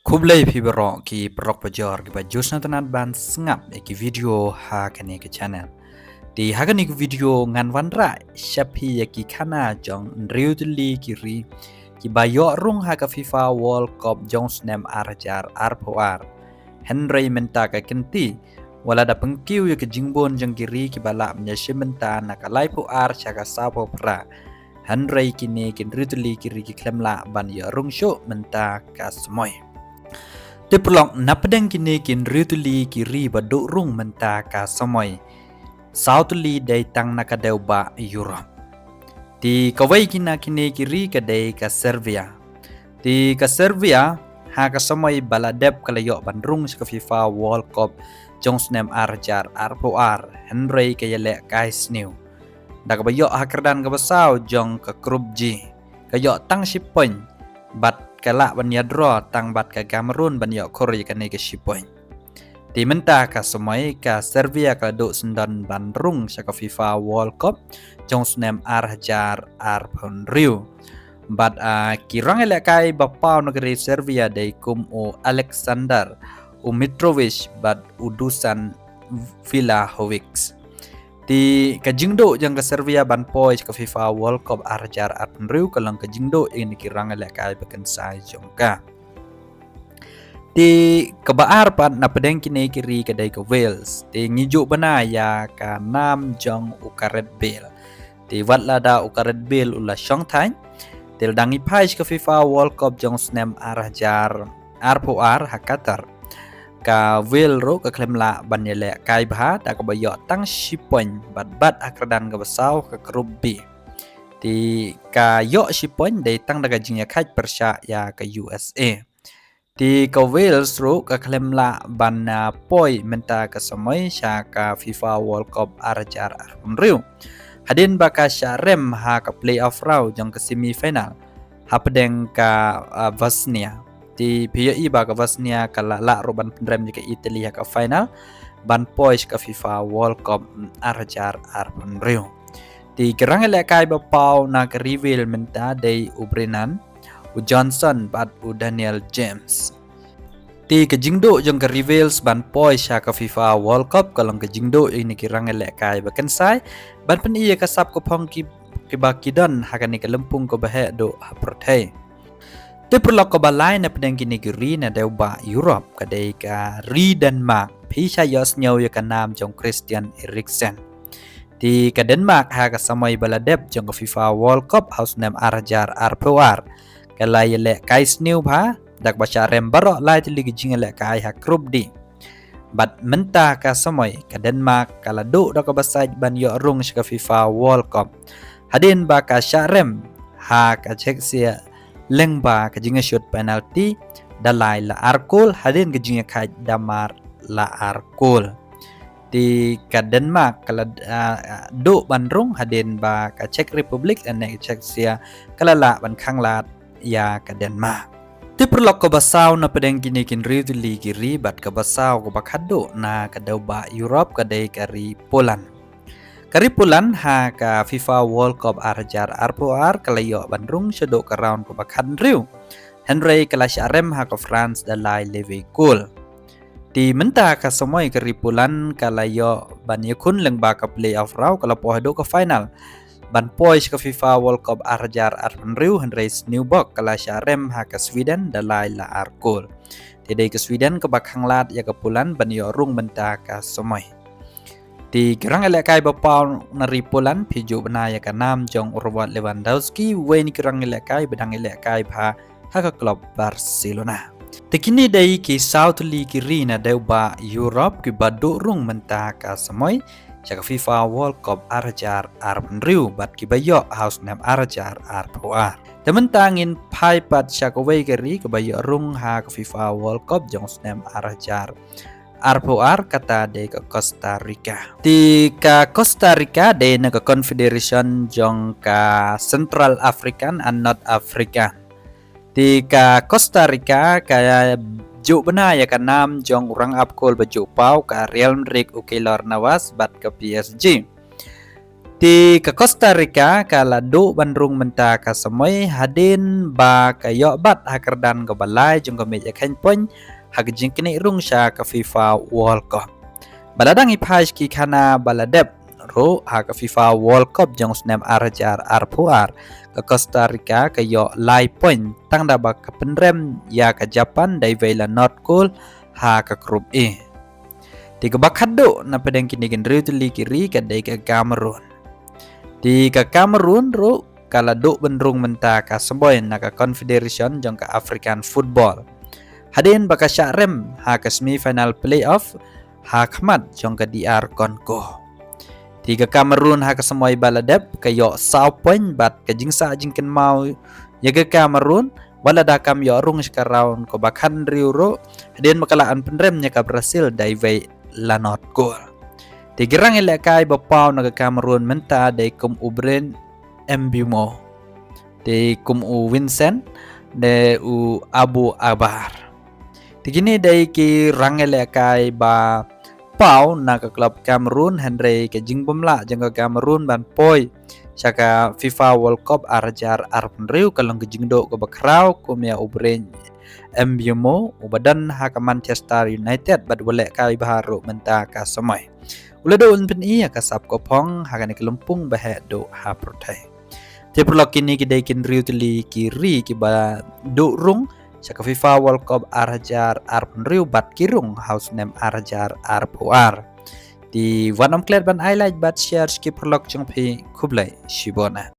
Kublai pibero ki perok pajor ki bajus na tanat ban sengap ki video ha kani ke channel. Di ha kani video ngan wan rai shapi ki kana jong riutli ki ri ki bayo rung ha ka FIFA World Cup jong snem arjar arpoar. Henry menta ka kenti wala da pengkiu ya ke jingbon jong kiri ki bala menyasi menta na ka lai ar chaka sapo pra. Henry kini kin riutli kiri ki klemla ban ya rung show menta ka semoy. Diplong napedang kini kin rituli kiri baduk rung menta ka samoy Southly day tang nakadeu ba Europe. Di kawai kina kini kiri kadai ka Serbia. Di ka Serbia ha ka samoy baladep kalayok bandrung sa FIFA World Cup jong snem arjar arpoar Henry kayale kais new. Dakabayok hakerdan ka basaw jong ka Group G. Kayok tang sipoin bat kala banya draw tang bat ka Cameroon banya Korea ka nega shipoin. Di menta ka semai ka Serbia ka duk sendan bandrung sa ka FIFA World Cup jong snem arjar arpon riu. Bat kirang elekai bapau negeri Serbia day kum o Alexander Mitrovic bat udusan Vlahovic. Di kajingdo jang ka Serbia ban poi ka FIFA World Cup arjar arpun riu kalang kajingdo ini kirang elekai bakan sai jongka. Di kebaar pan na pedeng kini kiri kadai ke Wales. Di ngijuk bana ya ka nam jong ukaret bel. Di wat lada ukaret bel ula syong thain. Di dangi pais ka FIFA World Cup jong snem arjar arpoar hakatar. Ka will ro ka klemla banyele kai bha ta ka bayo tang sipoin bat akradan ka basaw ka Group B. Di ka yo sipoin dai tang daga jingya khaj persya ya ka USA. Di ka Wales ro ka klemla ban poi menta ka samay sya ka FIFA World Cup arjar arpunriu. Hadin baka sya rem ha ka playoff raw jong ka semifinal. Hapedeng ka Bosnia. Di PI baga Bosnia kala la roban pendrem jika Italy ka final ban pois ka FIFA World Cup arjar arpun rio. Di gerang elekai bapau na ka reveal menta day Ubrenan u Johnson bat u Daniel James. Di kejingdo jong ka reveals ban pois ka FIFA World Cup kalong kejingdo ini kirang elekai bakensai ban pen iya kasap ko pong ki bakidon hakani ka lempung ko bahe do haprotei. Di perlok balai na pedang kini kiri na deuba Europe kadai ka ri Denmark pisha yos nyaw ya ka nam jong Christian Eriksen. Di ka Denmark ha ka samay baladep jong ka FIFA World Cup house nem arjar arpoar. Kalay le kais new pa dak basya rem baro lai tili gijing le kai ha Group D. Bat menta ka samay ka Denmark kala do dak basaj ban yo rung sa ka FIFA World Cup. Hadin ba ka syarem ha ka Czechia lengba kajinga shoot penalty dalai la arkol hadin kajinga kaj damar la arkol di ka Denmark kala do bandrung hadin ba ka Czech Republic and Czechia kala la ban khang lat ya ka Denmark. Ti perlok ko basaw na pedeng kini kin rituli kiri bat ka basaw ko bakado na ka daw ba Europe kadai kari Poland. Karipulan ha ka FIFA World Cup arjar arpoar kalayo bandrung syadok ka round ko bakhan riu. Henry kalasya rem ha ka France dalai leve cool. Di menta ka samoy karipulan kalayo banyakun lengba ka playoff raw kalapo hado ka final. Ban pois ka FIFA World Cup arjar arpan riu Henry Snewbock kalasya rem ha ka Sweden dalai la arkol. Tidai ka Sweden ka bakhang lat ya ka pulan banyo rung menta ka samoy. Di gerang elekai bapau naripulan piju benaya ka nam jong Robert Lewandowski weni gerang elekai bedang elekai bha haka klub Barcelona. Tekini dai ki Southly kiri na deuba Europe ki baduk rung menta ka samoy jaka FIFA World Cup arjar arpan riu bat ki bayo house nam arjar arpoar. Tementangin pai pat syaka wei kiri ke bayo rung ha ka FIFA World Cup jong nam arjar arpoar kata de ke Costa Rica. Di ka Costa Rica de na ka Confederation jong ka Central African and North Africa. Di ka Costa Rica kaya juk bena ya ka nam jong urang apkol baju pau ka Real Madrid u Keylor Navas bat ke PSG. Di ke Costa Rica kala do bandrung menta ka samoy hadin ba kayo bat hakardan ka balay jong ka meja kain poin hagajing kini rung siya ka FIFA World Cup. Baladang ipaj ki kana baladep ro ha ka FIFA World Cup jong snem arajar arpuar ka Costa Rica kayo lai poin tang da ba ka penrem ya ka Japan dai vela North Korea ha ka grup E. Di ka bakado na pedang kini genriu tuli kiri ka dai ka Cameroon. Di ka Cameroon ro kala do benrung menta ka semboy na ka Confederation jong ka African Football. Hadin baka syarem ha ka semifinal playoff ha khamat jong ka DR Congo. Di ka Cameroon ha ka semboy baladep kayo South Point bat ka jingsa jingken mau ya ka Cameroon wala da kam yo rung ska round ko bakhan riuro hadin makalaan penrem nya ka Brazil dai vai la North Korea. Di gerang ilakay bapaw na Cameroon menta day kum ubren Mbimo. Di kum u Vincent de u Abu Abar. Di gini day ki rang ilakay ba paw na klub Cameroon Henry ke jing bumla jang Cameroon ban poi saka FIFA World Cup arajar arpun riu kalong ke jing do ko bakraw kum ya ubren Mbimo ubadan ha ka Manchester United bad wala kay baharu menta ka samay. Ula do unpen iya kasap kopong hakan kelumpung bahe do ha protai. Te prolog kini kidai kin riu tuli kiri kiba do rung saka FIFA World Cup arajar arpun riu bat kirung house name arajar arpuar. Di wanam klet ban highlight bat share skip prolog jong pi kublai shibona.